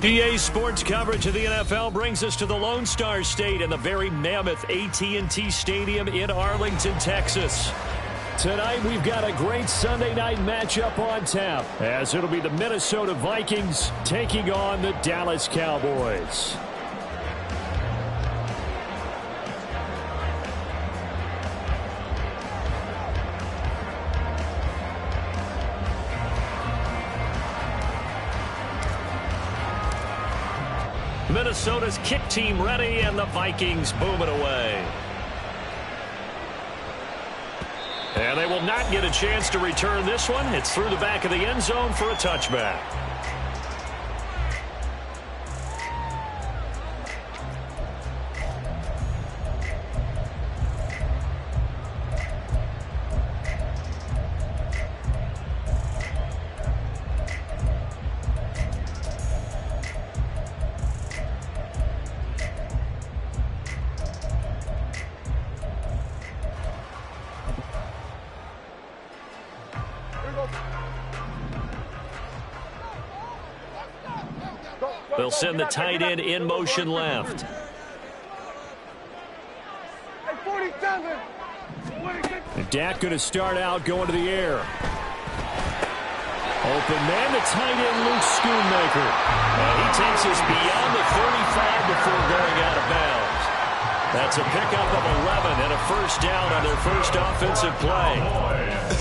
EA Sports coverage of the NFL brings us to the Lone Star State and the very mammoth AT&T Stadium in Arlington, Texas. Tonight, we've got a great Sunday night matchup on tap, as it'll be the Minnesota Vikings taking on the Dallas Cowboys. Minnesota's kick team ready, and the Vikings boom it away. And they will not get a chance to return this one. It's through the back of the end zone for a touchback. They'll send the tight end in motion left. And Dak going to start out going to the air. Open man, the tight end, Luke Schoonmaker. And he takes us beyond the 35 before going out of bounds. That's a pickup of 11 and a first down on their first offensive play.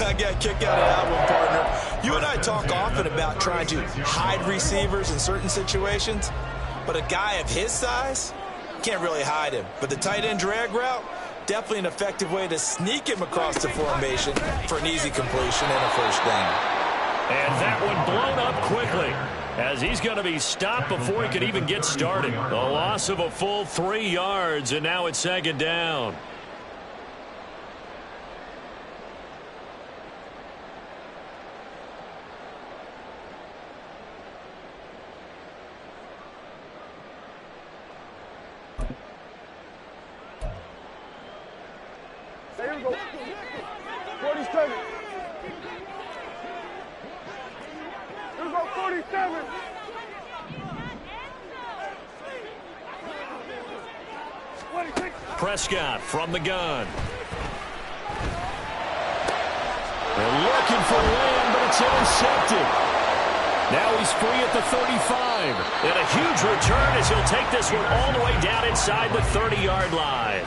I got a kick out of that one, partner. You and I talk often about trying to hide receivers in certain situations, but a guy of his size can't really hide him. But the tight end drag route, definitely an effective way to sneak him across the formation for an easy completion and a first down. And that one blown up quickly, as he's going to be stopped before he could even get started. A loss of a full 3 yards, and now it's second down. Here we go. 47. Here we go, 47. Prescott from the gun. They're looking for Lamb, but it's intercepted. Now he's free at the 35. And a huge return as he'll take this one all the way down inside the 30-yard line.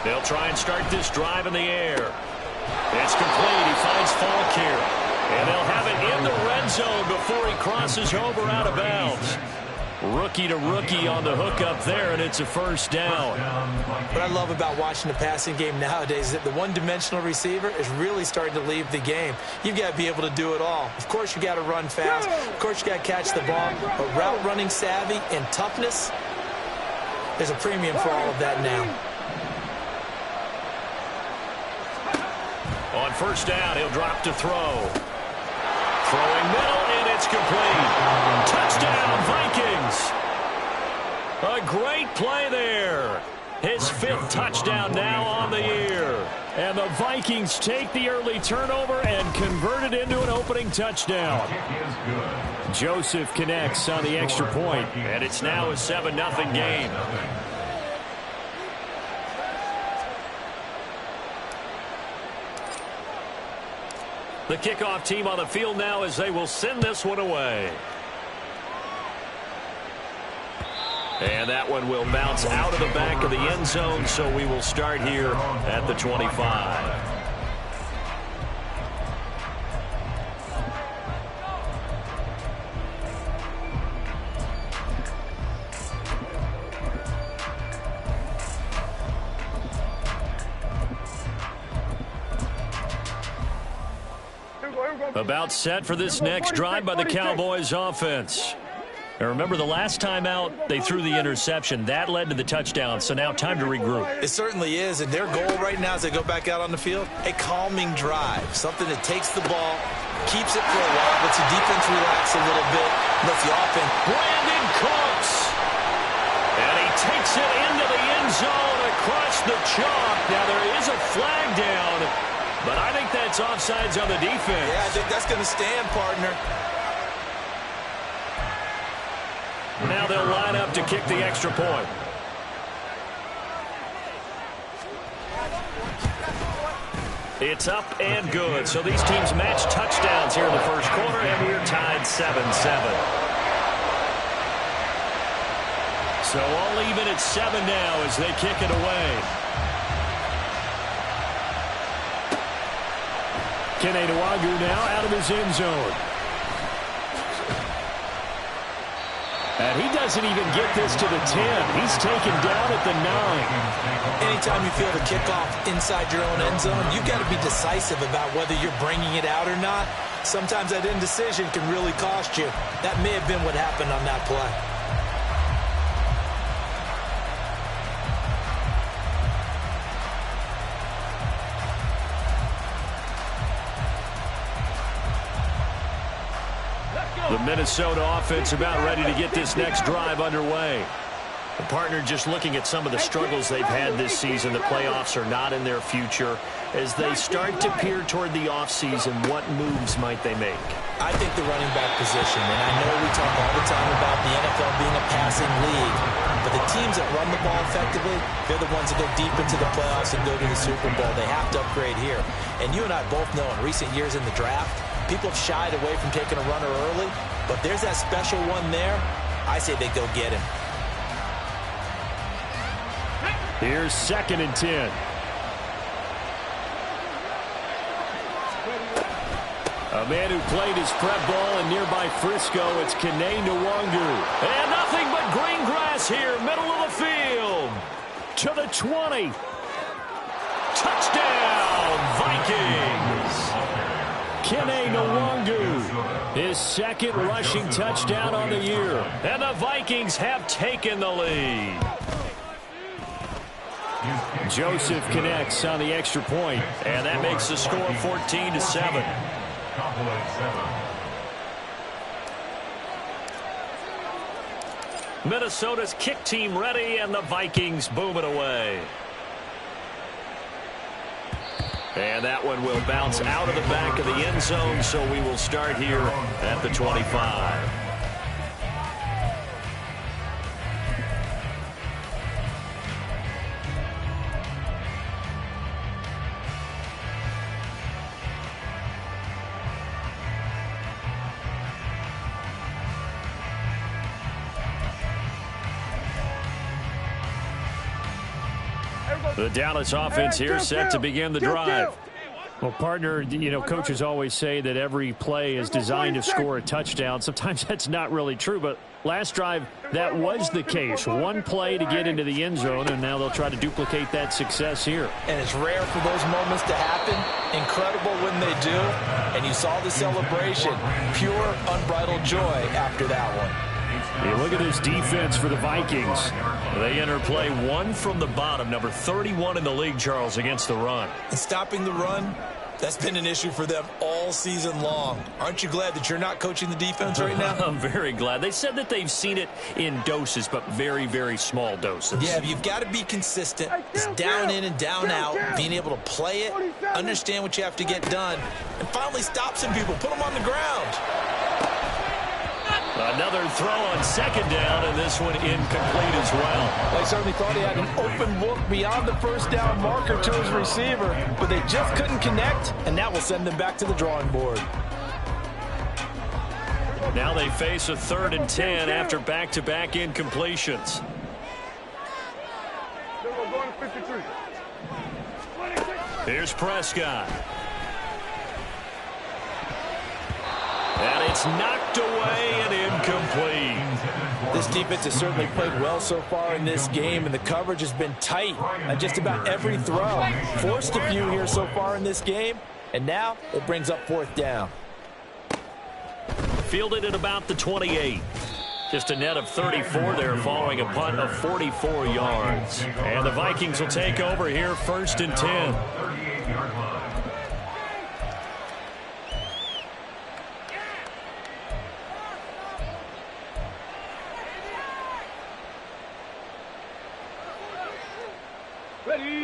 They'll try and start this drive in the air. It's complete. He finds Falk here. And they'll have it in the red zone before he crosses over out of bounds. Rookie to rookie on the hook up there, and it's a first down. What I love about watching the passing game nowadays is that the one-dimensional receiver is really starting to leave the game. You've got to be able to do it all. Of course, you got to run fast. Of course, you got to catch the ball. But route running savvy and toughness, there's a premium for all of that now. On first down, he'll drop to throw. Throwing middle, and it's complete. Touchdown, Vikings. A great play there. His 5th touchdown now on the year. And the Vikings take the early turnover and convert it into an opening touchdown. Joseph connects on the extra point, and it's now a 7-0 game. The kickoff team on the field now as they will send this one away. And that one will bounce out of the back of the end zone, so we will start here at the 25. About set for this next drive by the Cowboys offense. Now remember, the last time out, they threw the interception. That led to the touchdown, so now time to regroup. It certainly is, and their goal right now as they go back out on the field, a calming drive, something that takes the ball, keeps it for a while, lets the defense relax a little bit, lets the offense. Brandon Cooks, and he takes it into the end zone across the chalk. Now there is a flag down, but I think that's offsides on the defense. Yeah, I think that's going to stand, partner. Now they'll line up to kick the extra point. It's up and good. So these teams match touchdowns here in the first quarter, and we're tied 7-7. So all even at 7 now as they kick it away. Kene Nwangwu now out of his end zone. And he doesn't even get this to the 10. He's taken down at the 9. Anytime you feel the kickoff inside your own end zone, you've got to be decisive about whether you're bringing it out or not. Sometimes that indecision can really cost you. That may have been what happened on that play. The Minnesota offense about ready to get this next drive underway. The partner just looking at some of the struggles they've had this season. The playoffs are not in their future. As they start to peer toward the offseason, what moves might they make? I think the running back position, and I know we talk all the time about the NFL being a passing league, but the teams that run the ball effectively, they're the ones that go deep into the playoffs and go to the Super Bowl. They have to upgrade here. And you and I both know in recent years in the draft, people have shied away from taking a runner early, but there's that special one there. I say they go get him. Here's 2nd and 10. A man who played his prep ball in nearby Frisco, it's Kene Nwangwu. And nothing but green grass here, middle of the field. To the 20. Touchdown, Vikings. Kene Nwangwu, his 2nd rushing touchdown on the year. And the Vikings have taken the lead. Joseph connects on the extra point, and that makes the score 14-7. Minnesota's kick team ready, and the Vikings boom it away. And that one will bounce out of the back of the end zone, so we will start here at the 25. The Dallas offense here set to begin the drive. Well, partner, you know, coaches always say that every play is designed to score a touchdown. Sometimes that's not really true, but last drive, that was the case. One play to get into the end zone, and now they'll try to duplicate that success here. And it's rare for those moments to happen. Incredible when they do. And you saw the celebration. Pure, unbridled joy after that one. Hey, look at this defense for the Vikings. They enter play 1 from the bottom, number 31 in the league, Charles, against the run. And stopping the run, that's been an issue for them all season long. Aren't you glad that you're not coaching the defense right now? I'm very glad. They said that they've seen it in doses, but very, very small doses. Yeah, you've got to be consistent. It's down in and down out, being able to play it, understand what you have to get done, and finally stop some people, put them on the ground. Another throw on 2nd down, and this one incomplete as well. They certainly thought he had an open look beyond the first down marker to his receiver, but they just couldn't connect, and that will send them back to the drawing board. Now they face a 3rd and 10 after back-to-back incompletions. Here's Prescott. And it's knocked away and incomplete. This defense has certainly played well so far in this game, and the coverage has been tight on just about every throw. Forced a few here so far in this game, and now it brings up 4th down. Fielded at about the 28. Just a net of 34 there following a punt of 44 yards. And the Vikings will take over here 1st and 10.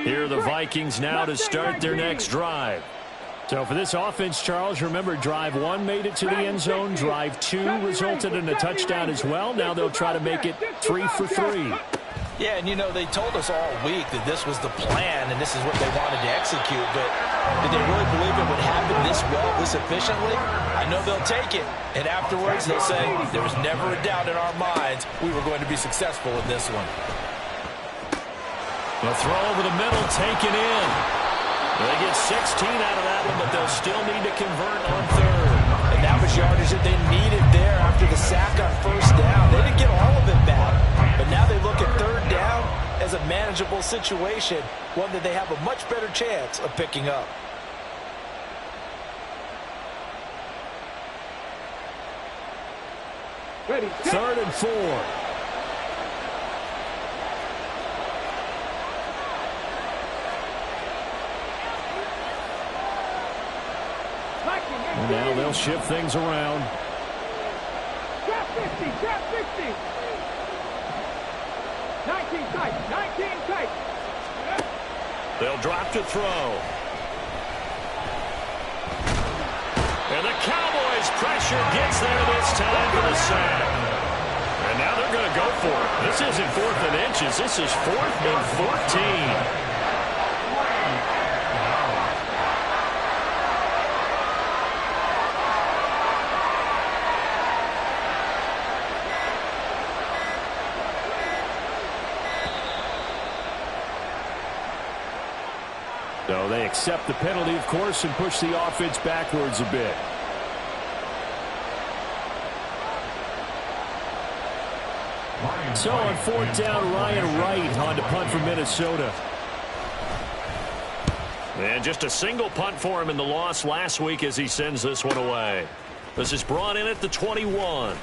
Here are the Vikings now to start their next drive. So for this offense, Charles, remember, drive 1 made it to the end zone. Drive 2 resulted in a touchdown as well. Now they'll try to make it 3 for 3. Yeah, and you know, they told us all week that this was the plan and this is what they wanted to execute, but did they really believe it would happen this well, this efficiently? I know they'll take it, and afterwards they'll say there was never a doubt in our minds we were going to be successful in this one. The throw over the middle, taken in. They get 16 out of that one, but they'll still need to convert on 3rd. And that was yardage that they needed there after the sack on 1st down. They didn't get all of it back, but now they look at 3rd down as a manageable situation, one that they have a much better chance of picking up. Ready. 3rd and 4. And now they'll shift things around. Trap 50, trap 50. 19 tight, 19 tight. They'll drop to throw. And the Cowboys' pressure gets there this time for the sack. And now they're going to go for it. This isn't 4th and inches. This is 4th and 14. So they accept the penalty, of course, and push the offense backwards a bit. So on 4th down, Ryan Wright on to punt for Minnesota. And just a single punt for him in the loss last week as he sends this one away. This is brought in at the 21.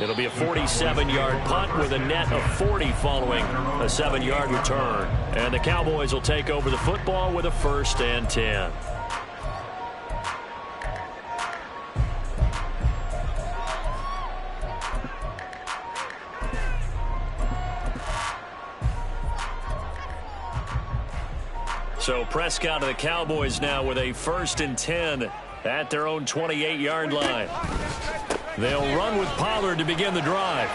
It'll be a 47-yard punt with a net of 40 following a 7-yard return. And the Cowboys will take over the football with a 1st and 10. So Prescott of the Cowboys now with a 1st and 10 at their own 28-yard line. They'll run with Pollard to begin the drive.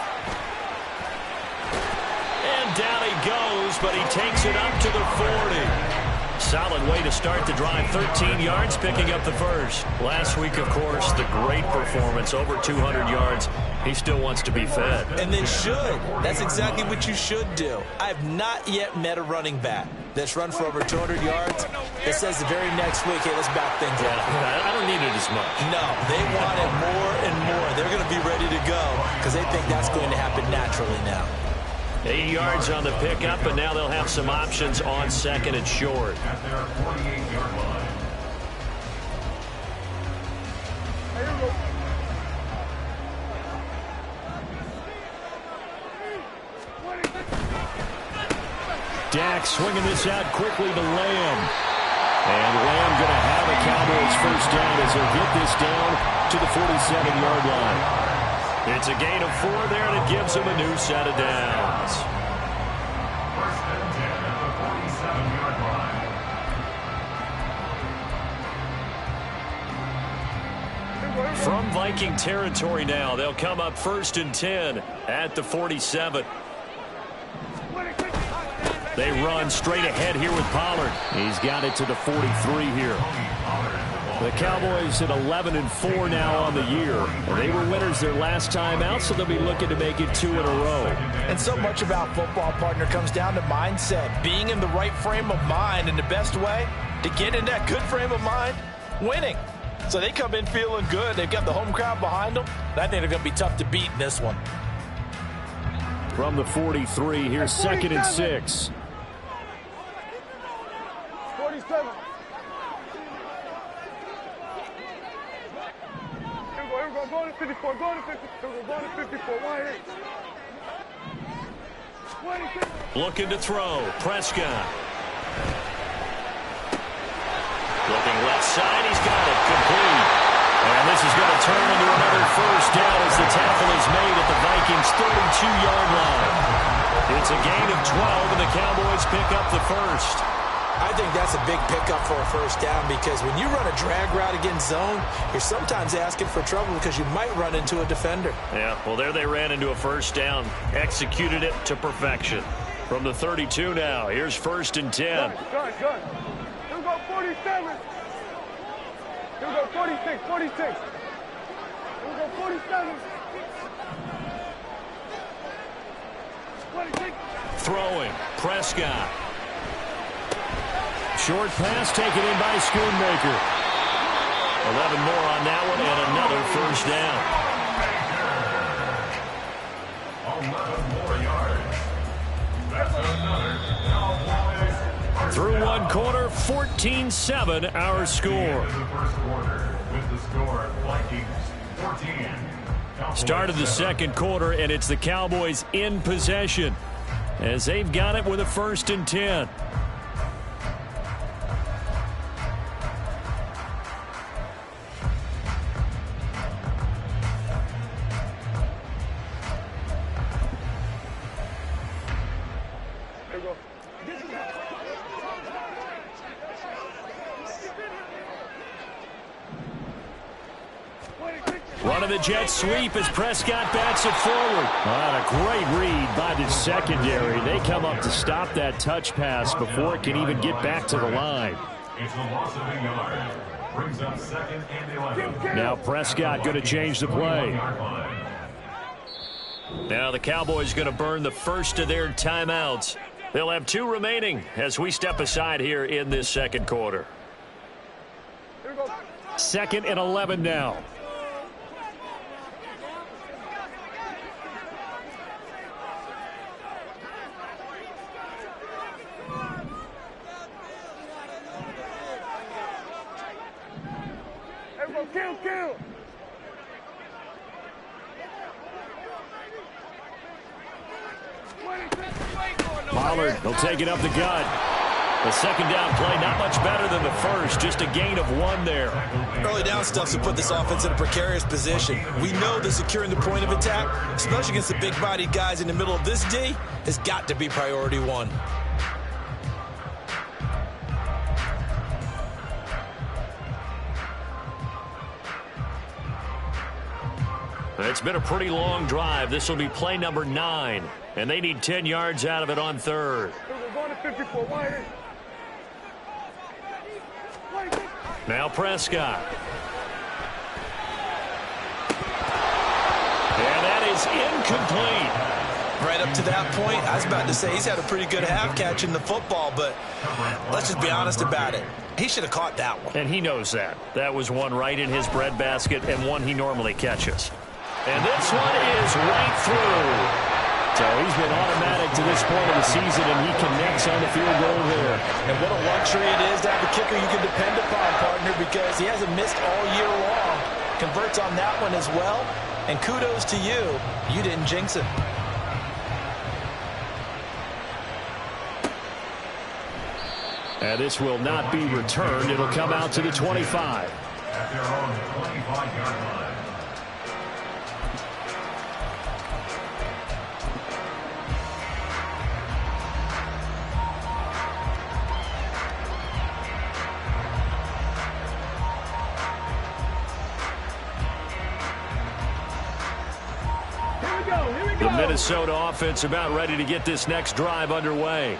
And down he goes, but he takes it up to the 40. Solid way to start the drive. 13 yards, picking up the 1st. Last week, of course, the great performance, over 200 yards. He still wants to be fed. And they should. That's exactly what you should do. I have not yet met a running back that's run for over 200 yards that says the very next week, hey, let's back things up. I don't need it as much. No, they want it more and more. They're going to be ready to go because they think that's going to happen naturally now. 8 yards on the pickup, and now they'll have some options on 2nd and short. Dak swinging this out quickly to Lamb. And Lamb going to have a Cowboys 1st down as he'll get this down to the 47-yard line. It's a gain of 4 there, and it gives him a new set of downs. From Viking territory now, they'll come up 1st and 10 at the 47. They run straight ahead here with Pollard. He's got it to the 43 here. The Cowboys at 11 and 4 now on the year. And they were winners their last time out, so they'll be looking to make it 2 in a row. And so much about football, partner, comes down to mindset. Being in the right frame of mind, and the best way to get in that good frame of mind, winning. So they come in feeling good. They've got the home crowd behind them. I think they're going to be tough to beat in this one. From the 43, here's 2nd and 6. 47. Here we go. Going to 54. Going to 54. Going to 54. Wide eight. Looking to throw. Prescott. Looking left side. He's got it. Complete. And this is going to turn into another first down as the tackle is made at the Vikings' 32-yard line. It's a gain of 12, and the Cowboys pick up the first. I think that's a big pickup for a first down because when you run a drag route against zone, you're sometimes asking for trouble because you might run into a defender. Yeah, well, there they ran into a first down. Executed it to perfection. From the 32 now, here's 1st and 10. Good. Here we go, 47. Here we go, 46. Here we go, 47. 26. Throwing. Prescott. Short pass taken in by Schoonmaker. 11 more on that one and another first down. 11 more yards. That's another Cowboys. Through one quarter, 14-7 our score. Start of the second quarter, and it's the Cowboys in possession as they've got it with a 1st and 10. Running the jet sweep as Prescott bats it forward. A great read by the secondary. They come up to stop that touch pass before it can even get back to the line. It's a loss of a yard. Brings up 2nd and 11. Now Prescott going to change the play. Now the Cowboys going to burn the first of their timeouts. They'll have 2 remaining as we step aside here in this second quarter. 2nd and 11 now. Kill. Pollard, he'll take it up the gut. The second down play, not much better than the first, just a gain of 1 there. Early down stuff to put this offense in a precarious position. We know that securing the point of attack, especially against the big-bodied guys in the middle of this D, has got to be priority 1. It's been a pretty long drive. This will be play number 9, and they need 10 yards out of it on 3rd. Now Prescott. And that is incomplete. Right up to that point, I was about to say he's had a pretty good half catching the football, but let's just be honest about it. He should have caught that one. And he knows that. That was one right in his breadbasket and one he normally catches. And this one is right through. So he's been automatic to this point of the season, and he connects on the field goal there. And what a luxury it is to have a kicker you can depend upon, partner, because he hasn't missed all year long. Converts on that one as well. And kudos to you. You didn't jinx him. And this will not be returned. It'll come out to the 25. At their own 25-yard line. The Minnesota offense about ready to get this next drive underway.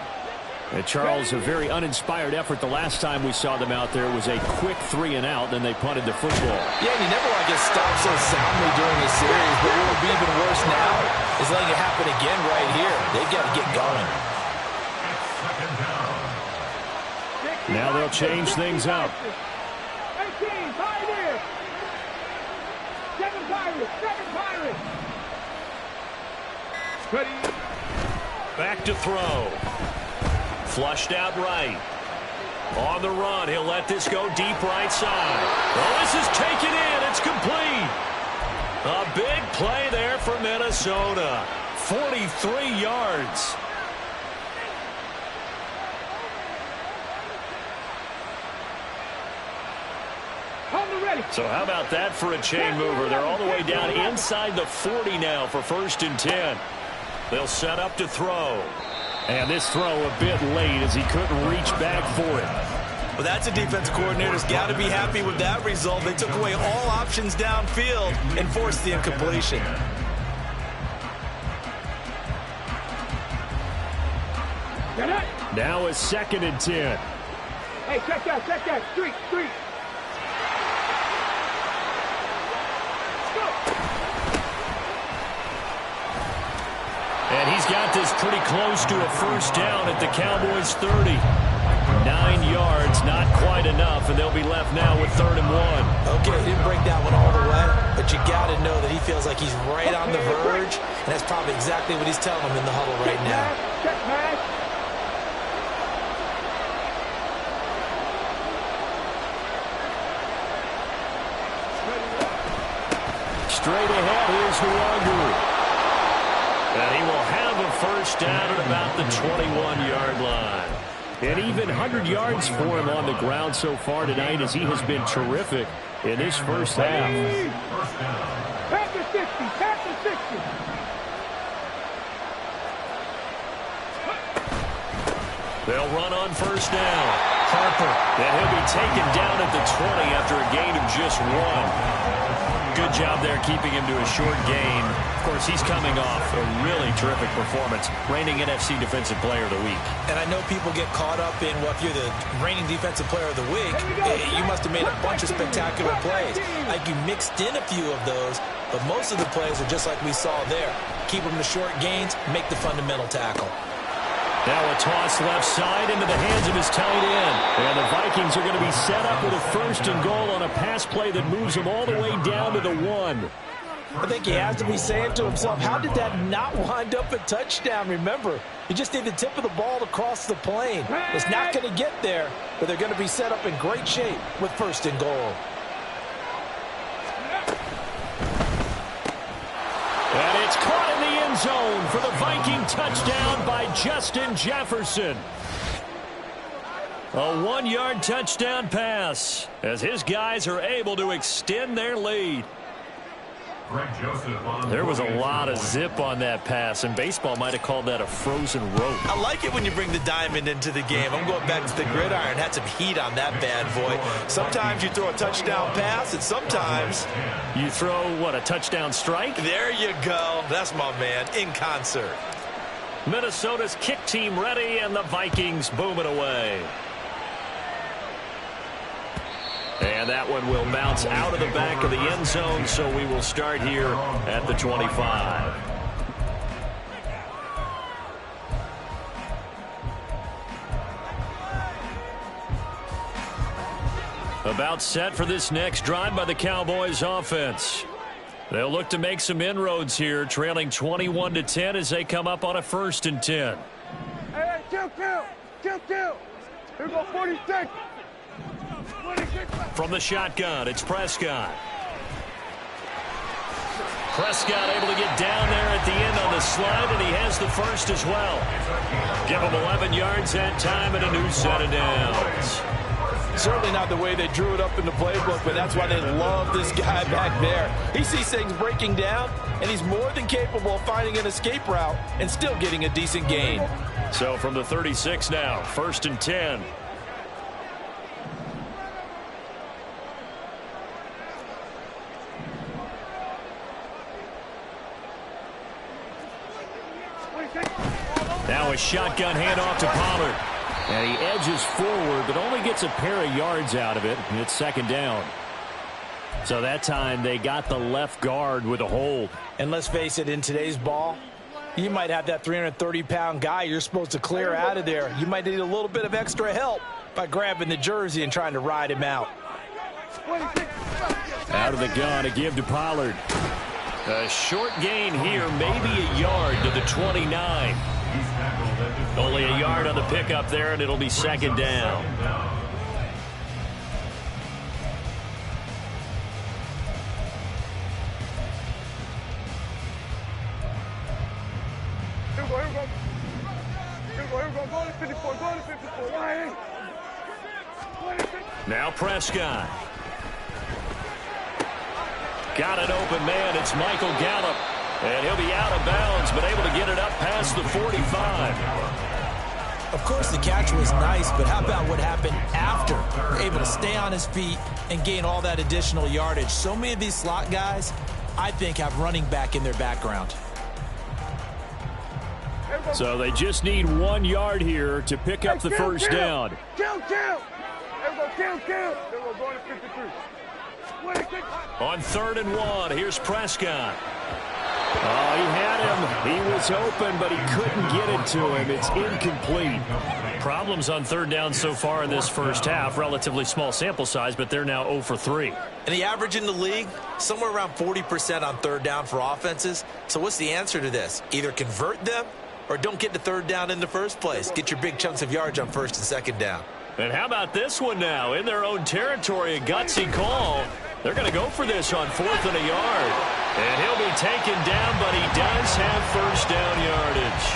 And Charles, a very uninspired effort the last time we saw them out there was a quick 3-and-out, then they punted the football. Yeah, and you never want to get stopped so soundly during the series, but what would be even worse now is letting it happen again right here. They've got to get going. Now they'll change things up. 18, Pioneers. 7 Pirates. Ready. Back to throw. Flushed out right. On the run, he'll let this go deep right side. Oh, this is taken in. It's complete. A big play there for Minnesota. 43 yards. So how about that for a chain mover? They're all the way down inside the 40 now for 1st and 10. They'll set up to throw. And this throw a bit late as he couldn't reach back for it. Well, that's a defense coordinator's got to be happy with that result. They took away all options downfield and forced the incompletion. Now it's 2nd and 10. Hey, check that. Street. And he's got this pretty close to a 1st down at the Cowboys' 30. 9 yards, not quite enough, and they'll be left now with 3rd and 1. Okay, he didn't break that one all the way, but you got to know that he feels like he's right on the verge, and that's probably exactly what he's telling him in the huddle right now. Check, man. Straight ahead, here's Huangu. And he will have a 1st down at about the 21-yard line. And even 100 yards for him on the ground so far tonight as he has been terrific in this 1st half. Pass the 60. They'll run on 1st down. Harper. And he'll be taken down at the 20 after a gain of just 1. Good job there keeping him to a short gain. Of course, he's coming off a really terrific performance, reigning NFC Defensive Player of the Week. And I know people get caught up in, well, if you're the reigning Defensive Player of the Week, you must have made a bunch of spectacular plays. Like you mixed in a few of those, but most of the plays are just like we saw there. Keep them to short gains, make the fundamental tackle. Now a toss left side into the hands of his tight end. And the Vikings are going to be set up with a 1st and goal on a pass play that moves them all the way down to the 1. I think he has to be saying to himself, how did that not wind up a touchdown? Remember, he just need the tip of the ball to cross the plane. It's not going to get there, but they're going to be set up in great shape with 1st and goal. And it's caught in the end zone for the Viking touchdown by Justin Jefferson. A 1-yard touchdown pass as his guys are able to extend their lead. There was a lot of zip on that pass, and baseball might have called that a frozen rope. I like it when you bring the diamond into the game. I'm going back to the gridiron. Had some heat on that bad boy. Sometimes you throw a touchdown pass, and sometimes you throw, what, a touchdown strike? There you go. That's my man, in concert. Minnesota's kick team ready, and the Vikings boom it away. And that one will bounce out of the back of the end zone, so we will start here at the 25. About set for this next drive by the Cowboys offense. They'll look to make some inroads here, trailing 21-10 as they come up on a 1st and 10. Hey, kill. Here go 46. From the shotgun, it's Prescott. Prescott able to get down there at the end on the slide, and he has the 1st as well. Give him 11 yards that time and a new set of downs. Certainly not the way they drew it up in the playbook, but that's why they love this guy back there. He sees things breaking down, and he's more than capable of finding an escape route and still getting a decent gain. So from the 36 now, 1st and 10. Now a shotgun handoff to Pollard. And he edges forward, but only gets a pair of yards out of it. And it's 2nd down. So that time they got the left guard with a hold. And let's face it, in today's ball, you might have that 330-pound guy you're supposed to clear out of there. You might need a little bit of extra help by grabbing the jersey and trying to ride him out. Out of the gun, a give to Pollard. A short gain here, maybe a yard to the 29. Only a yard on the pickup there, and it'll be 2nd down. 54. Go to 54. Why? Now Prescott. Got an open man. It's Michael Gallup. And he'll be out of bounds, but able to get it up past the 45. Of course, the catch was nice, but how about what happened after? Able to stay on his feet and gain all that additional yardage. So many of these slot guys, I think, have running back in their background. So they just need 1 yard here to pick up the first down. Kill. There we go, kill. There we go, going to 53. On 3rd and 1, here's Prescott. Oh, he had him. He was open, but he couldn't get it to him. It's incomplete. Problems on 3rd down so far in this first half. Relatively small sample size, but they're now 0 for 3. And the average in the league, somewhere around 40% on 3rd down for offenses. So what's the answer to this? Either convert them or don't get to 3rd down in the first place. Get your big chunks of yards on 1st and 2nd down. And how about this one now? In their own territory, a gutsy call. They're going to go for this on 4th and a yard. And he'll be taken down, but he does have first down yardage.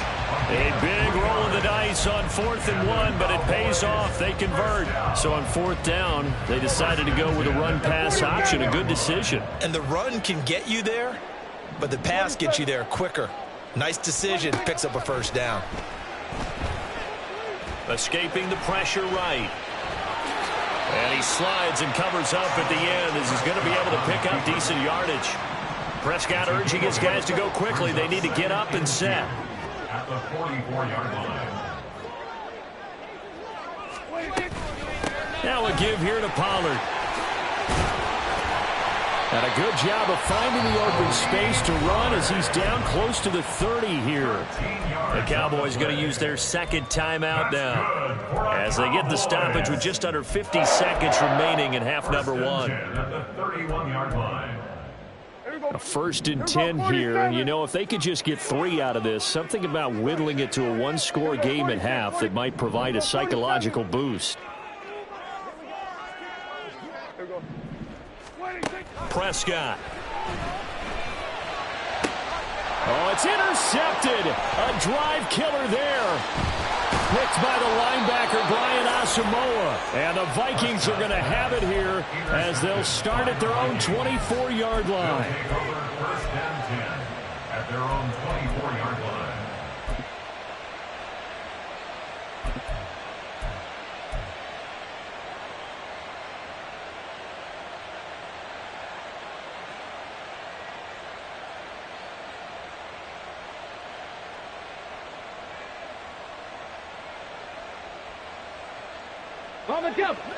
A big roll of the dice on 4th and 1, but it pays off. They convert. So on 4th down, they decided to go with a run-pass option. A good decision. And the run can get you there, but the pass gets you there quicker. Nice decision. Picks up a first down. Escaping the pressure right. And he slides and covers up at the end as he's going to be able to pick up decent yardage. Prescott urging his guys to go quickly. They need to get up and set. At the 44-yard line. Now a give here to Pollard. And a good job of finding the open space to run as he's down close to the 30 here. The Cowboys going to use their 2nd timeout now as they get the stoppage with just under 50 seconds remaining in half number 1. At the 31-yard line. A 1st and 10 here. You know, if they could just get 3 out of this, something about whittling it to a 1-score game at half that might provide a psychological boost. Prescott. Oh, it's intercepted. A drive killer there. Picked by the linebacker, Brian Asamoah. And the Vikings are going to have it here as they'll start at their own 24-yard line. Take over 1st and 10 at their own 24-yard line.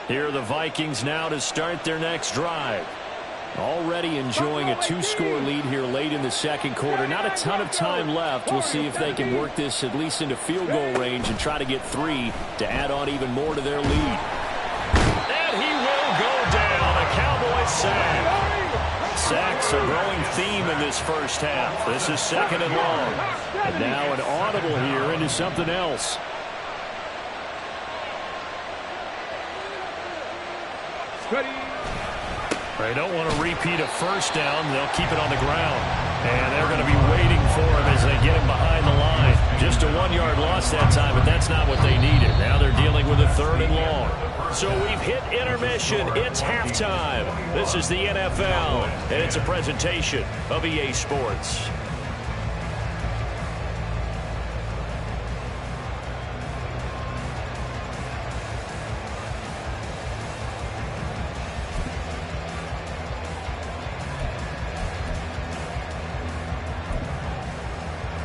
Here are the Vikings now to start their next drive. Already enjoying a 2-score lead here late in the 2nd quarter. Not a ton of time left. We'll see if they can work this at least into field goal range and try to get 3 to add on even more to their lead. And he will go down. A Cowboy sack. Sacks a growing theme in this first half. This is 2nd and long. And now an audible here into something else. They don't want to repeat a first down. They'll keep it on the ground. And they're going to be waiting for him as they get him behind the line. Just a 1-yard loss that time, but that's not what they needed. Now they're dealing with a 3rd and long. So we've hit intermission. It's halftime. This is the NFL, and it's a presentation of EA Sports.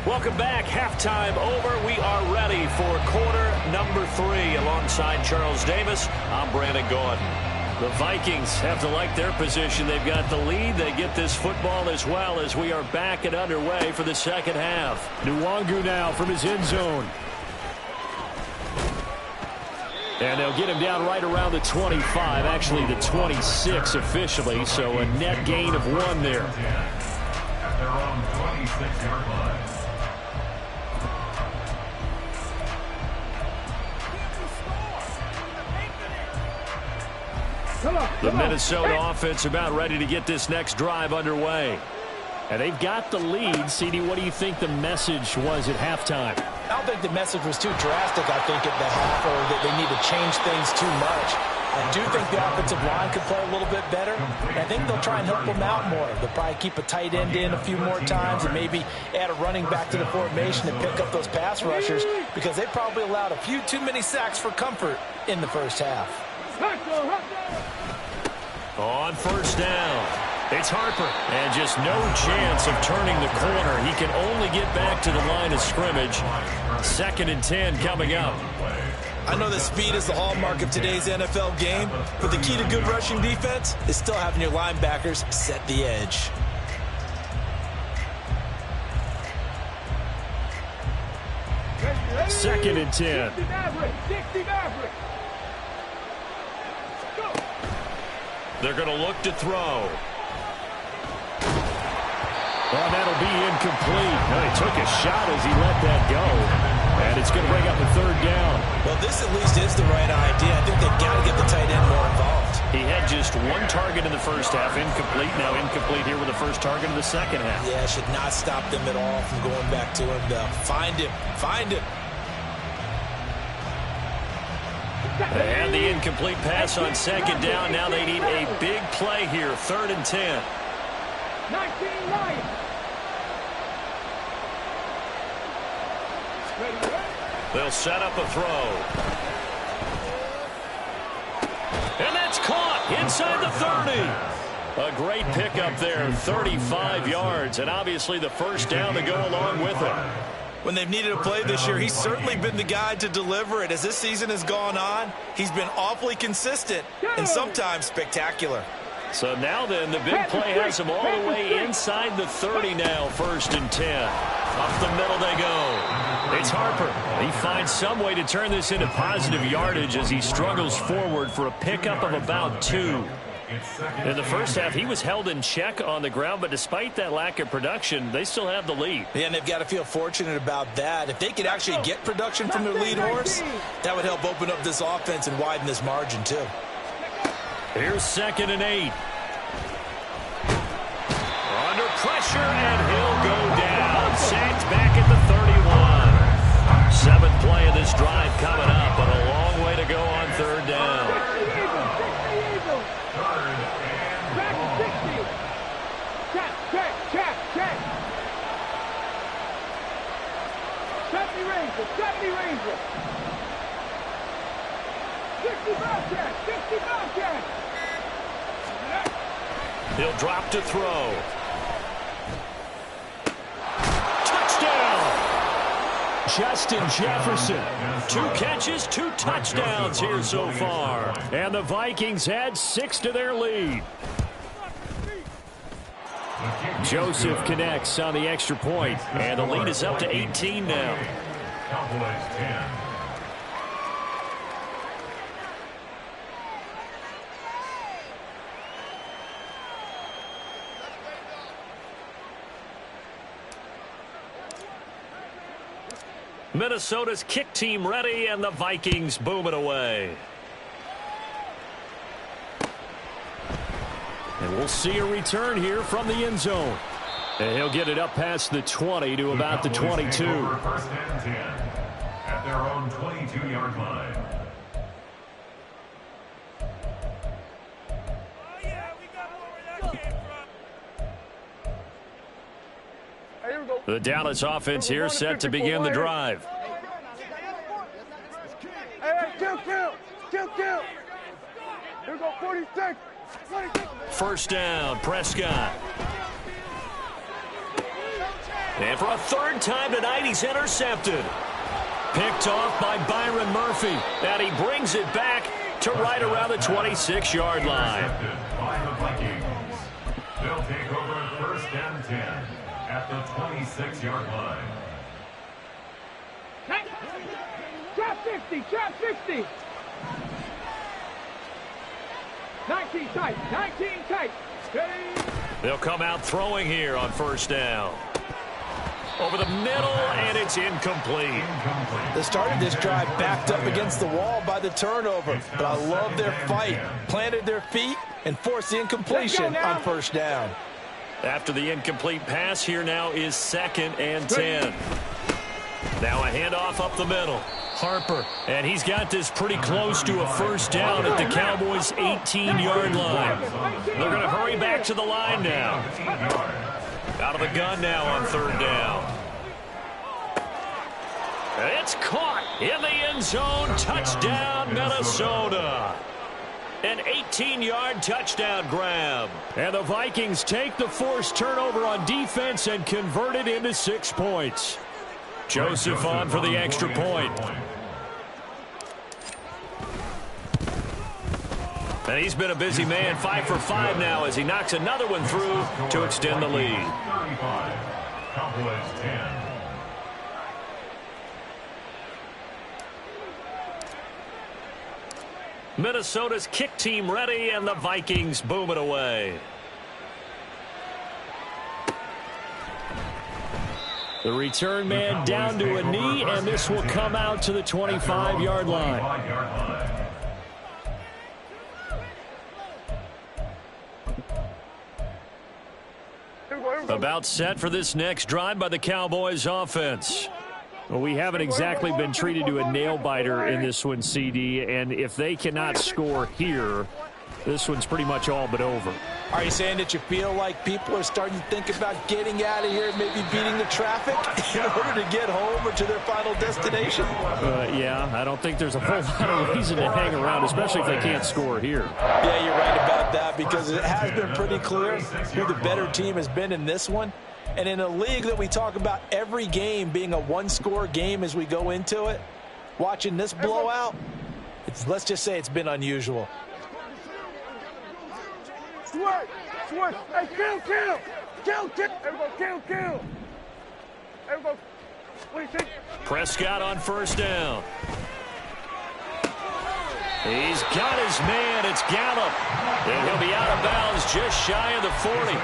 Welcome back. Halftime over. We are ready for quarter number 3. Alongside Charles Davis, I'm Brandon Gordon. The Vikings have to like their position. They've got the lead. They get this football as well as we are back and underway for the 2nd half. Nwangu now from his end zone. And they'll get him down right around the 25, actually the 26 officially, so a net gain of 1 there. At their own 26-yard line. The Minnesota offense about ready to get this next drive underway. And they've got the lead. CD, what do you think the message was at halftime? I don't think the message was too drastic, I think, at the half, or that they need to change things too much. I do think the offensive line could play a little bit better, and I think they'll try and help them out more. They'll probably keep a tight end in a few more times and maybe add a running back to the formation and pick up those pass rushers, because they probably allowed a few too many sacks for comfort in the first half. On first down, it's Harper, and just no chance of turning the corner. He can only get back to the line of scrimmage. 2nd and 10 coming up. I know that speed is the hallmark of today's NFL game, but the key to good rushing defense is still having your linebackers set the edge. Second and 10. They're going to look to throw. Oh, that'll be incomplete. No, he took a shot as he let that go. And it's going to bring up a 3rd down. Well, this at least is the right idea. I think they've got to get the tight end more involved. He had just 1 target in the first half, incomplete. Now incomplete here with the first target of the second half. Yeah, should not stop them at all from going back to him. Find him. Find him. And the incomplete pass on 2nd down. Now they need a big play here. 3rd and 10. 19-9. They'll set up a throw. And that's caught inside the 30. A great pickup there, 35 yards, and obviously the first down to go along with it. When they've needed a play this year, he's certainly been the guy to deliver it. As this season has gone on, he's been awfully consistent and sometimes spectacular. So now then, the big play has him all the way inside the 30 now, 1st and 10. Up the middle they go. It's Harper. He finds some way to turn this into positive yardage as he struggles forward for a pickup of about 2. In the first half, he was held in check on the ground, but despite that lack of production, they still have the lead. Yeah, and they've got to feel fortunate about that. If they could actually get production from their lead horse, that would help open up this offense and widen this margin too. Here's 2nd and 8. Under pressure, and he'll go down. Sacked back at the 31. 7th play of this drive coming up, but a long way to go on 3rd down. Stephanie Ranger. 60 Bobcat. 60 Bobcat. He'll drop to throw. Touchdown! Justin Jefferson. 2 catches, 2 touchdowns here so far. And the Vikings add 6 to their lead. Joseph connects on the extra point, and the lead is up to 18 now. Cowboys 10. Minnesota's kick team ready, and the Vikings boom it away. And we'll see a return here from the end zone. And he'll get it up past the 20 to about the 22. 1st and 10 at their own 22-yard line. The Dallas offense here set to begin the drive. Hey, kill. Here we go, 46. 46. First down, Prescott. And for a 3rd time tonight, he's intercepted. Picked off by Byron Murphy. And he brings it back to right around the 26-yard line. By the Vikings. They'll take over 1st and 10 at the 26-yard line. Trap 50. 19 tight. They'll come out throwing here on 1st down. Over the middle, and it's incomplete. They started this drive backed up against the wall by the turnover, but I love their fight. Planted their feet and forced the incompletion on 1st down. After the incomplete pass, here now is 2nd and 10. Now a handoff up the middle. Harper, and he's got this pretty close to a first down at the Cowboys' 18-yard line. They're going to hurry back to the line now. Out of the gun now on third down. It's caught in the end zone. Touchdown, Minnesota. An 18-yard touchdown grab. And the Vikings take the forced turnover on defense and convert it into 6 points. Joseph on for the extra point. And he's been a busy man, 5 for 5 now as he knocks another one through to extend the lead. 35. Cowboys 10. Minnesota's kick team ready, and the Vikings boom it away. The return man down to a knee, and this will come out to the 25-yard line. About set for this next drive by the Cowboys offense. Well, we haven't exactly been treated to a nail-biter in this one, CD, and if they cannot score here, this one's pretty much all but over. Are you saying that you feel like people are starting to think about getting out of here and maybe beating the traffic in order to get home or to their final destination? Yeah, I don't think there's a whole lot of reason to hang around, especially if they can't score here. Yeah, you're right about that because it has been pretty clear who the better team has been in this one. And in a league that we talk about every game being a one-score game as we go into it, watching this blowout, let's just say it's been unusual. Switch! Switch! Hey, kill! Kill! Kill! Kill! Everybody, kill! Kill! Everybody, what do you think? Prescott on first down. He's got his man. It's Gallup. And he'll be out of bounds just shy of the 40.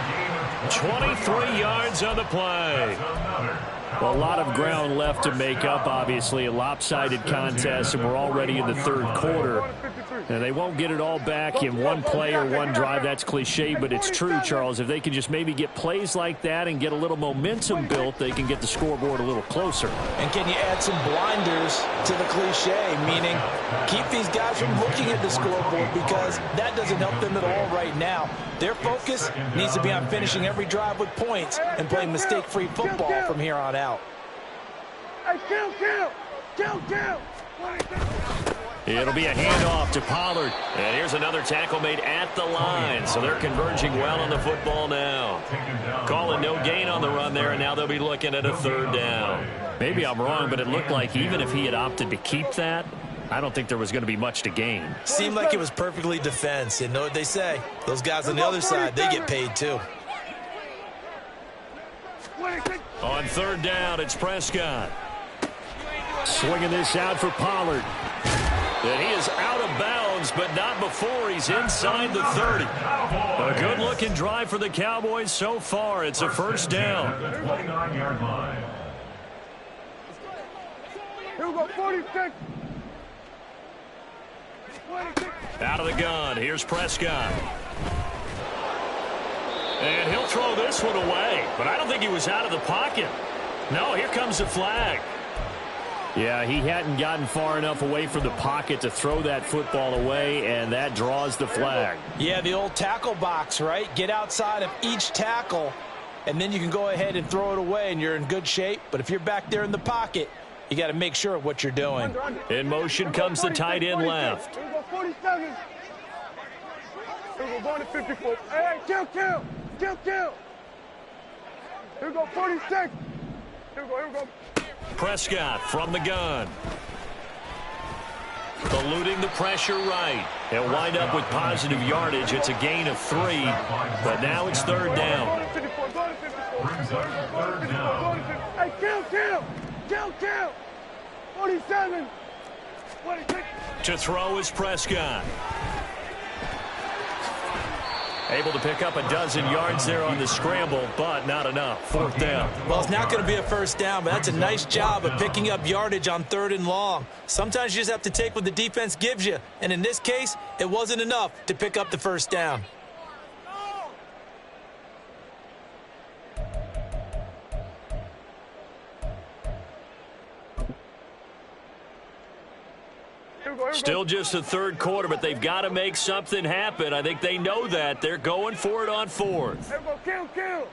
23 yards on the play. Well, a lot of ground left to make up, obviously. A lopsided contest, and we're already in the third quarter. And they won't get it all back in one play or one drive. That's cliche, but it's true, Charles. If they can just maybe get plays like that and get a little momentum built, they can get the scoreboard a little closer. And can you add some blinders to the cliche, meaning keep these guys from looking at the scoreboard because that doesn't help them at all right now. Their focus needs to be on finishing every drive with points and playing mistake-free football from here on out. Hey, kill! Kill! Kill! Kill! It'll be a handoff to Pollard. And here's another tackle made at the line. So they're converging well on the football now. Calling no gain on the run there, and now they'll be looking at a third down. Maybe I'm wrong, but it looked like even if he had opted to keep that, I don't think there was going to be much to gain. Seemed like it was perfectly defense. You know what they say. Those guys on the other side, they get paid too. On third down, it's Prescott. Swinging this out for Pollard. And he is out of bounds, but not before he's inside the 30. A good-looking drive for the Cowboys so far. It's a first down. Here we go, 46. Out of the gun, here's Prescott. And he'll throw this one away, but I don't think he was out of the pocket. No, here comes the flag. Yeah, he hadn't gotten far enough away from the pocket to throw that football away, and that draws the flag. Yeah, the old tackle box, right? Get outside of each tackle, and then you can go ahead and throw it away, and you're in good shape. But if you're back there in the pocket, you got to make sure of what you're doing. In motion comes the tight end left. Here we go, 47. Here we go, going to 54. Hey, kill! Kill! Kill! Kill! Here we go, 46. Here we go, here we go. Prescott from the gun. Eluding the pressure right. He'll wind up with positive yardage. It's a gain of 3, but now it's third down. Hey, kill! Kill! Kill! Kill! 47. 46. To throw is Prescott. Able to pick up a dozen yards there on the scramble, but not enough. Fourth down. Well, it's not going to be a first down, but that's a nice job of picking up yardage on third and long. Sometimes you just have to take what the defense gives you, and in this case, it wasn't enough to pick up the first down. Still just the third quarter, but they've got to make something happen. I think they know that. They're going for it on fourth. Kill.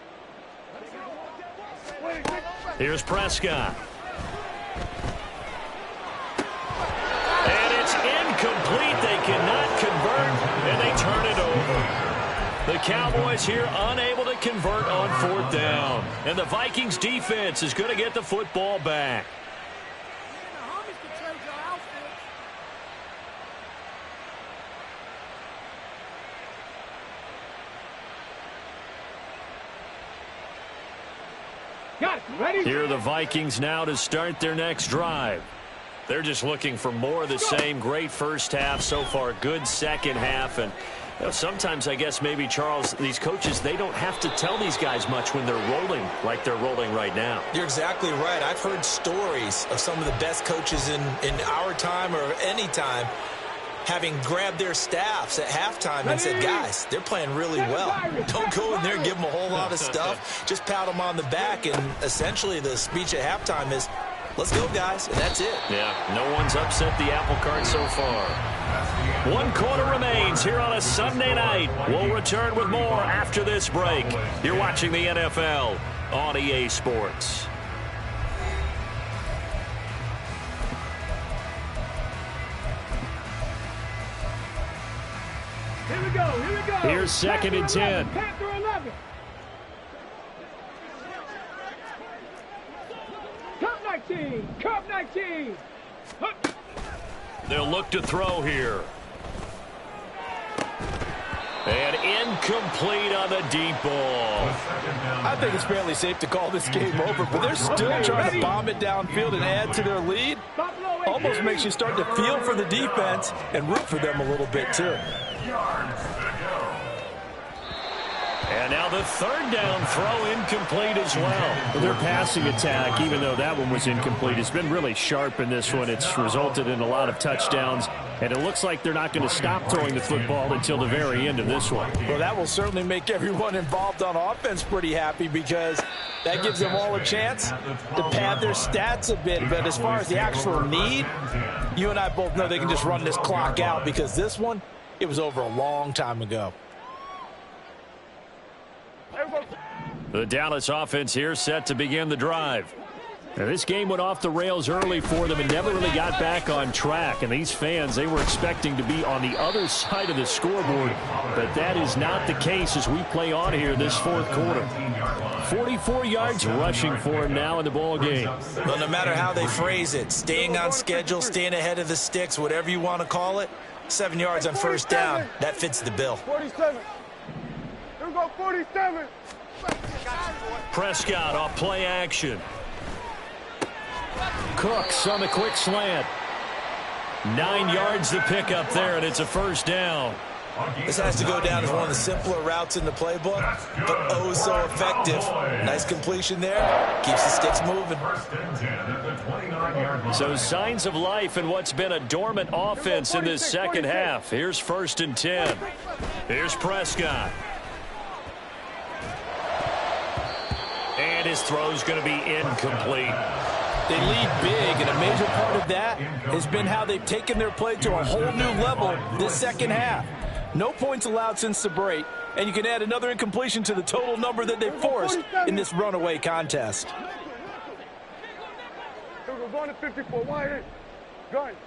Here's Prescott. And it's incomplete. They cannot convert, and they turn it over. The Cowboys here unable to convert on fourth down. And the Vikings defense is going to get the football back. Here are the Vikings now to start their next drive. They're just looking for more of the same. Great first half so far. Good second half. And you know, sometimes I guess maybe, Charles, these coaches, they don't have to tell these guys much when they're rolling like they're rolling right now. You're exactly right. I've heard stories of some of the best coaches in our time or any time having grabbed their staffs at halftime and said, guys, they're playing really well. Don't go in there and give them a whole lot of stuff. Just pat them on the back. And essentially the speech at halftime is, let's go, guys. And that's it. Yeah, no one's upset the apple cart so far. 1 quarter remains here on a Sunday night. We'll return with more after this break. You're watching the NFL on EA Sports. Here we go. Here's 2nd and 10. Panther 11. Cup 19. They'll look to throw here. And incomplete on the deep ball. I think it's fairly safe to call this game over, but they're still trying to bomb it downfield and add to their lead. Almost makes you start to feel for the defense and root for them a little bit, too. And now the 3rd down throw incomplete as well. Their passing attack, even though that one was incomplete, has been really sharp in this one. It's resulted in a lot of touchdowns, and it looks like they're not going to stop throwing the football until the very end of this one. Well, that will certainly make everyone involved on offense pretty happy because that gives them all a chance to pad their stats a bit. But as far as the actual need, you and I both know they can just run this clock out because this one, it was over a long time ago. The Dallas offense here set to begin the drive. Now, this game went off the rails early for them and never really got back on track. And these fans, they were expecting to be on the other side of the scoreboard. But that is not the case as we play on here this 4th quarter. 44 yards rushing for him now in the ball game. Well, no matter how they phrase it, staying on schedule, staying ahead of the sticks, whatever you want to call it, 7 yards on first down, that fits the bill. 47. Here we go, 47. Prescott off play action. Cooks on the quick slant. 9 yards to pick up there, and it's a first down. This has to go down as one of the simpler routes in the playbook, but oh so effective. Nice completion there. Keeps the sticks moving. So signs of life in what's been a dormant offense in this second half. Here's 1st and 10. Here's Prescott. And his throw's going to be incomplete. They lead big, and a major part of that has been how they've taken their play to a whole new level this second half. No points allowed since the break, and you can add another incompletion to the total number that they forced in this runaway contest.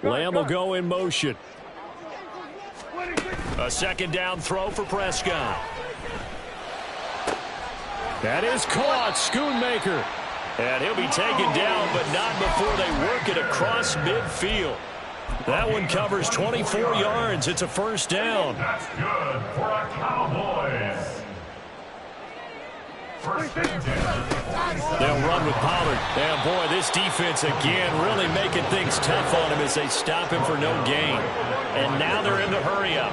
Lamb will go in motion. A 2nd down throw for Prescott. That is caught. Schoonmaker. And he'll be taken down, but not before they work it across midfield. That one covers 24 yards. It's a first down. That's good for our Cowboys. First and 10. They'll run with Pollard. And, boy, this defense again really making things tough on him as they stop him for no gain. And now they're in the hurry-up.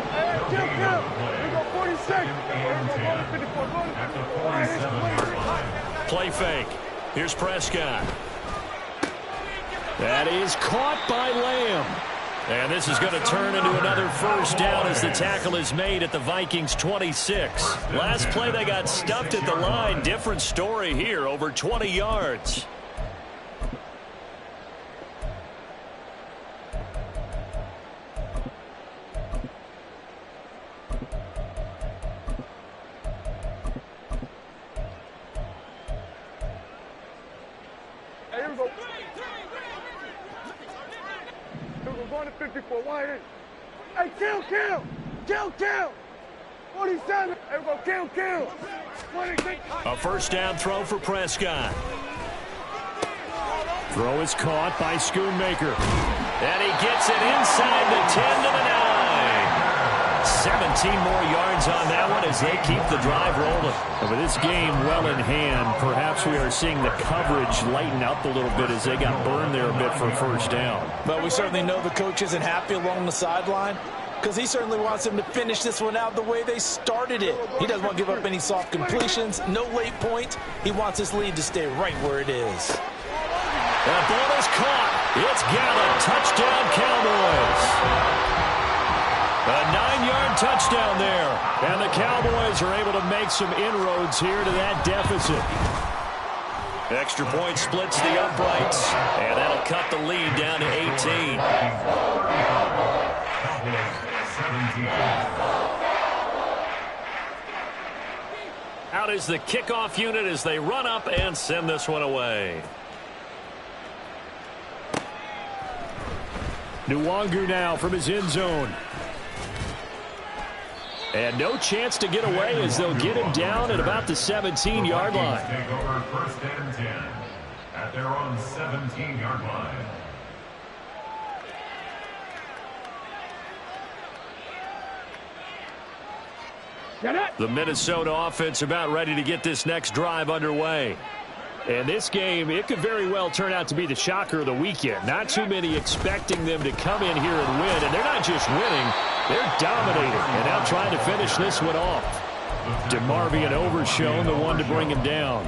Play fake. Here's Prescott. That is caught by Lamb. And this is going to turn into another first down as the tackle is made at the Vikings 26. Last play they got stuffed at the line. Different story here, over 20 yards. Hey, here we go. Here we go, going to 54, wide in. Hey, kill. 47. Here we go, kill. 26. A first down throw for Prescott. Throw is caught by Schoonmaker. And he gets it inside the 10 to the 9. 17 more yards on that one as they keep the drive rolling. And with this game well in hand, perhaps we are seeing the coverage lighten up a little bit as they got burned there a bit for a first down. But we certainly know the coach isn't happy along the sideline because he certainly wants them to finish this one out the way they started it. He doesn't want to give up any soft completions, no late points. He wants his lead to stay right where it is. That ball is caught. It's Gallup. Touchdown, Cowboys. A 9-yard touchdown there. And the Cowboys are able to make some inroads here to that deficit. Extra point splits the uprights. And that'll cut the lead down to 18. Out is the kickoff unit as they run up and send this one away. Nwangu now from his end zone. And no chance to get away as they'll get him down at about the 17-yard line. Take over first and 10 at their own 17-yard line. The Minnesota offense about ready to get this next drive underway. And this game, it could very well turn out to be the shocker of the weekend. Not too many expecting them to come in here and win. And they're not just winning, they're dominating. And now trying to finish this one off. DeMarvion Overshown, the one to bring him down.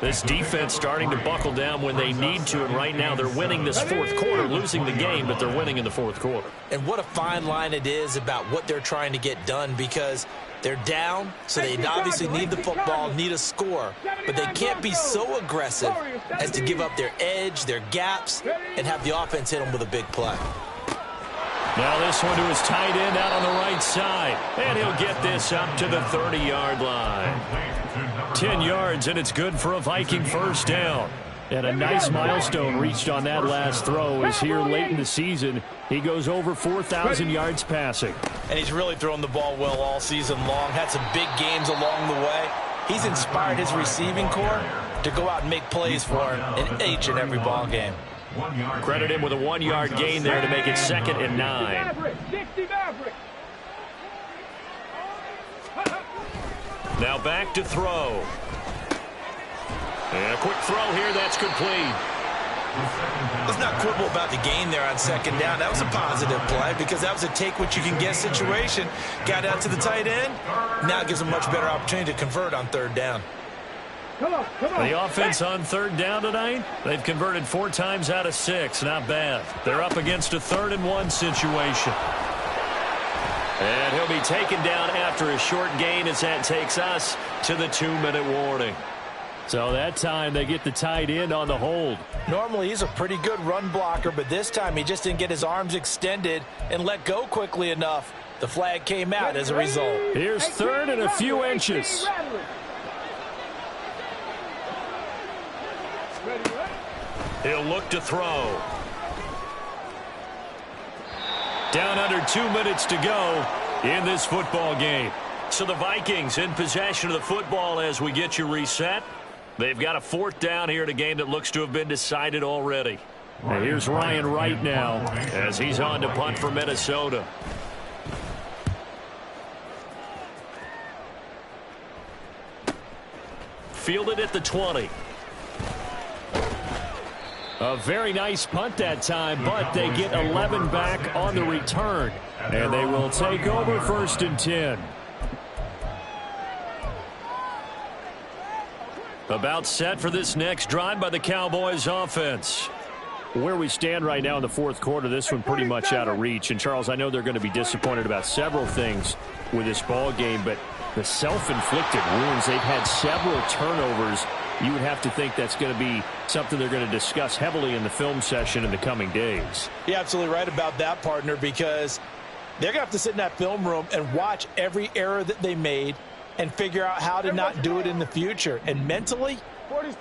This defense starting to buckle down when they need to. And right now they're winning this fourth quarter, losing the game, but they're winning in the fourth quarter. And what a fine line it is about what they're trying to get done because they're down, so they obviously need the football, need a score. But they can't be so aggressive as to give up their edge, their gaps, and have the offense hit them with a big play. Now this one to his tight end out on the right side. And he'll get this up to the 30-yard line. 10 yards, and it's good for a Viking first down. And a nice milestone reached on that last throw as here late in the season, he goes over 4,000 yards passing. And he's really thrown the ball well all season long. Had some big games along the way. He's inspired his receiving corps to go out and make plays for him in each and every ball game. Credit him with a 1-yard gain there to make it 2nd and 9. Now back to throw. And a quick throw here, that's complete. Let's not quibble about the gain there on 2nd down. That was a positive play because that was a take-what-you-can-get situation. Got out to the tight end. Now it gives them a much better opportunity to convert on 3rd down. Come on. The offense on 3rd down tonight, they've converted 4 times out of 6. Not bad. They're up against a 3rd and 1 situation. And he'll be taken down after a short gain as that takes us to the 2-minute warning. So that time they get the tight end on the hold. Normally he's a pretty good run blocker, but this time he just didn't get his arms extended and let go quickly enough. The flag came out as a result. Here's 3rd and a few inches. He'll look to throw. Down under 2 minutes to go in this football game. So the Vikings in possession of the football as we get you reset. They've got a 4th down here in a game that looks to have been decided already. And here's Ryan Wright now as he's on to punt for Minnesota. Fielded at the 20. A very nice punt that time, but they get 11 back on the return. And they will take over 1st and 10. About set for this next drive by the Cowboys offense. Where we stand right now in the 4th quarter, this one pretty much out of reach. And, Charles, I know they're going to be disappointed about several things with this ball game, but the self-inflicted wounds, they've had several turnovers. You would have to think that's going to be something they're going to discuss heavily in the film session in the coming days. You're absolutely right about that, partner, because They're going to have to sit in that film room and watch every error that they made and figure out how to not do it in the future. And mentally,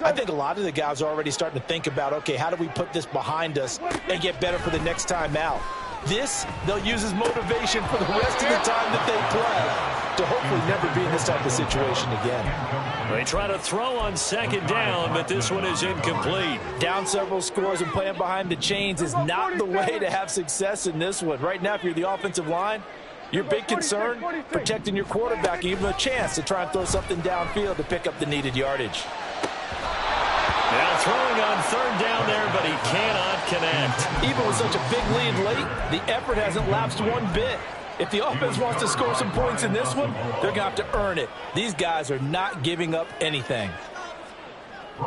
I think a lot of the guys are already starting to think about, okay, how do we put this behind us and get better for the next time out? This, they'll use as motivation for the rest of the time that they play to hopefully never be in this type of situation again. They try to throw on second down, but this one is incomplete. Down several scores and playing behind the chains is not the way to have success in this one. Right now, if you're the offensive line, your big concern, protecting your quarterback and give him a chance to try and throw something downfield to pick up the needed yardage. Now throwing on third down there, but he cannot connect. Even with such a big lead late, the effort hasn't lapsed one bit. If the offense wants to score some points in this one, they're going to have to earn it. These guys are not giving up anything.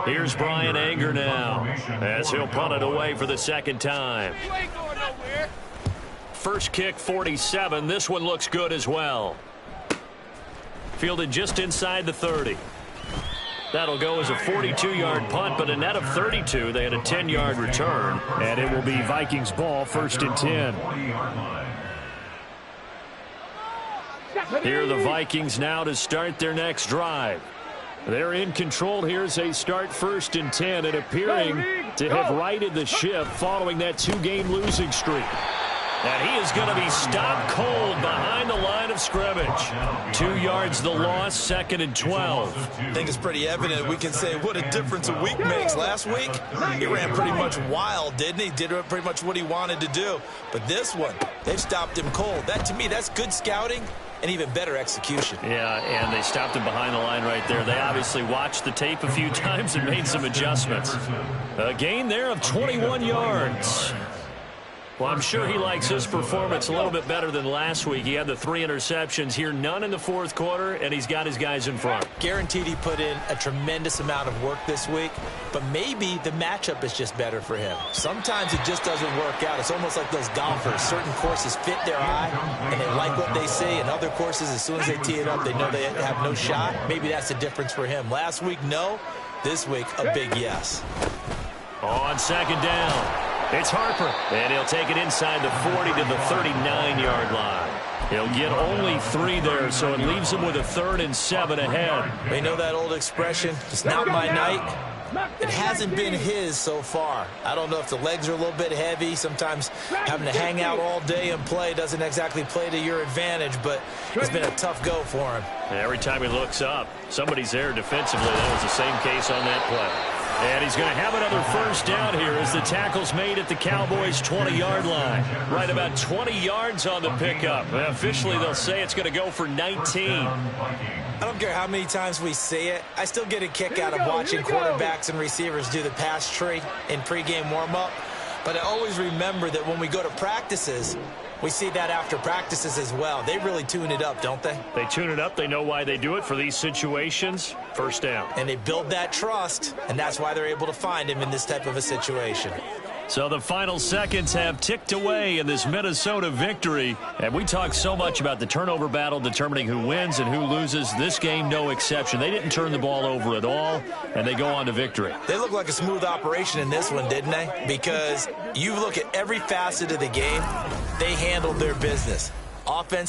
Here's Brian Anger now as he'll punt it away for the second time. First kick, 47. This one looks good as well. Fielded just inside the 30. That'll go as a 42-yard punt, but a net of 32. They had a 10-yard return. And it will be Vikings ball, 1st and 10. Here are the Vikings now to start their next drive. They're in control here as they start 1st and 10 and appearing to have righted the ship following that 2-game losing streak. And he is going to be stopped cold behind the line of scrimmage. 2 yards the loss, 2nd and 12. I think it's pretty evident. We can say what a difference a week makes. Last week, he ran pretty much wild, didn't he? Did pretty much what he wanted to do. But this one, they've stopped him cold. That, to me, that's good scouting and even better execution. Yeah, and they stopped him behind the line right there. They obviously watched the tape a few times and made some adjustments. A gain there of 21 yards. Well, I'm sure he likes his performance a little bit better than last week. He had the 3 interceptions here, none in the 4th quarter, and he's got his guys in front. Guaranteed he put in a tremendous amount of work this week, but maybe the matchup is just better for him. Sometimes it just doesn't work out. It's almost like those golfers. Certain courses fit their eye, and they like what they see, and other courses, as soon as they tee it up, they know they have no shot. Maybe that's the difference for him. Last week, no. This week, a big yes. On second down. It's Harper, and he'll take it inside the 40 to the 39-yard line. He'll get only 3 there, so it leaves him with a 3rd and 7 ahead. They know that old expression, it's not my night. It hasn't been his so far. I don't know if the legs are a little bit heavy. Sometimes having to hang out all day and play doesn't exactly play to your advantage, but it's been a tough go for him. Every time he looks up, somebody's there defensively. That was the same case on that play. And he's going to have another 1st down here as the tackle's made at the Cowboys' 20-yard line. Right about 20 yards on the pickup. Officially, they'll say it's going to go for 19. I don't care how many times we see it. I still get a kick out of watching quarterbacks and receivers do the pass tree in pregame warm-up. But I always remember that when we go to practices, we see that after practices as well. They really tune it up, don't they? They tune it up. They know why they do it for these situations. 1st down. And they build that trust, and that's why they're able to find him in this type of a situation. So the final seconds have ticked away in this Minnesota victory. And we talk so much about the turnover battle determining who wins and who loses. This game, no exception. They didn't turn the ball over at all, and they go on to victory. They look like a smooth operation in this one, didn't they? Because you look at every facet of the game, they handled their business. Offense